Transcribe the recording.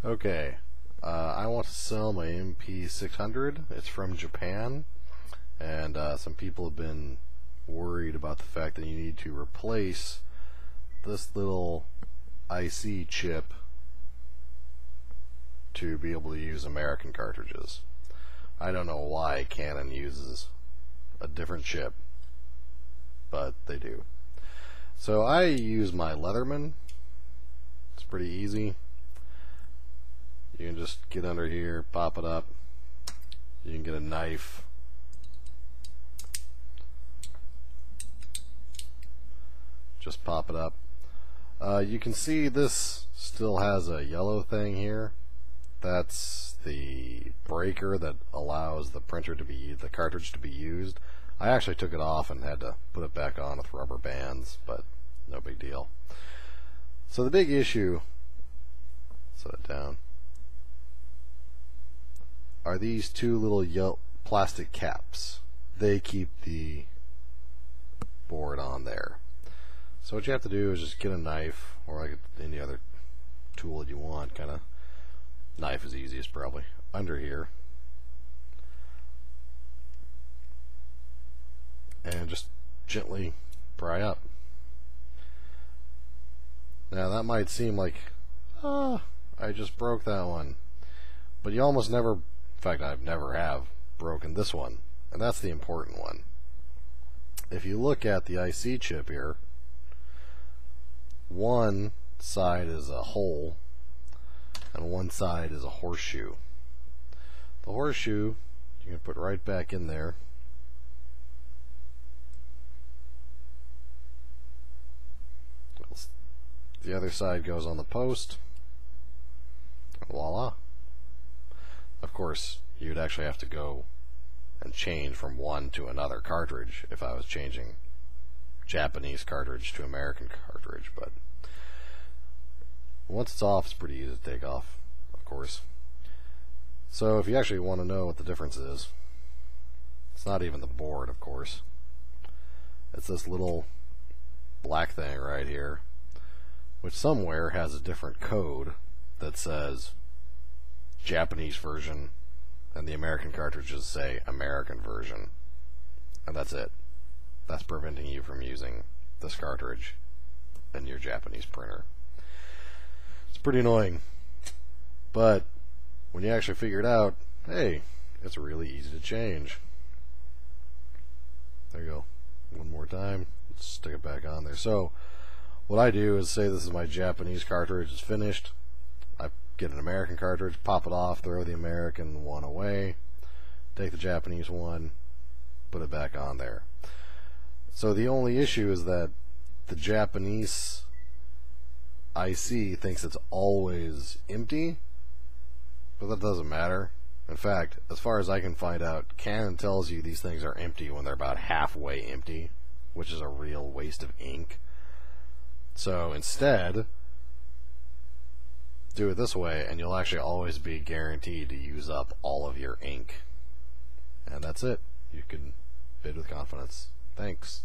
Okay, I want to sell my MP600. It's from Japan, and some people have been worried about the fact that you need to replace this little IC chip to be able to use American cartridges. I don't know why Canon uses a different chip, but they do. So I use my Leatherman. It's pretty easy. You can just get under here, pop it up. You can get a knife. Just pop it up. You can see this still has a yellow thing here. That's the breaker that allows the printer to be, the cartridge to be used. I actually took it off and had to put it back on with rubber bands, but no big deal. So the big issue, set it down, are these two little plastic caps. They keep the board on there. So what you have to do is just get a knife, or like any other tool that you want, kind of. Knife is easiest probably. Under here. And just gently pry up. Now that might seem like, I just broke that one. But you almost never, in fact I never have, broken this one. And that's the important one. If you look at the IC chip here, one side is a hole and one side is a horseshoe. The horseshoe you can put right back in there. The other side goes on the post. Voila. Of course, you'd actually have to go and change from one to another cartridge if I was changing Japanese cartridge to American cartridge, but once it's off, it's pretty easy to take off, of course. So if you actually want to know what the difference is, it's not even the board, of course. It's this little black thing right here, which somewhere has a different code that says Japanese version, and the American cartridges say American version. And that's it. That's preventing you from using this cartridge in your Japanese printer. It's pretty annoying. But when you actually figure it out, hey, it's really easy to change. There you go. One more time. Let's stick it back on there. So what I do is say this is my Japanese cartridge, it's finished. I get an American cartridge, pop it off, throw the American one away, take the Japanese one, put it back on there. So the only issue is that the Japanese IC thinks it's always empty, but that doesn't matter. In fact, as far as I can find out, Canon tells you these things are empty when they're about halfway empty, which is a real waste of ink. So instead, do it this way and you'll actually always be guaranteed to use up all of your ink. And that's it. You can bid with confidence. Thanks.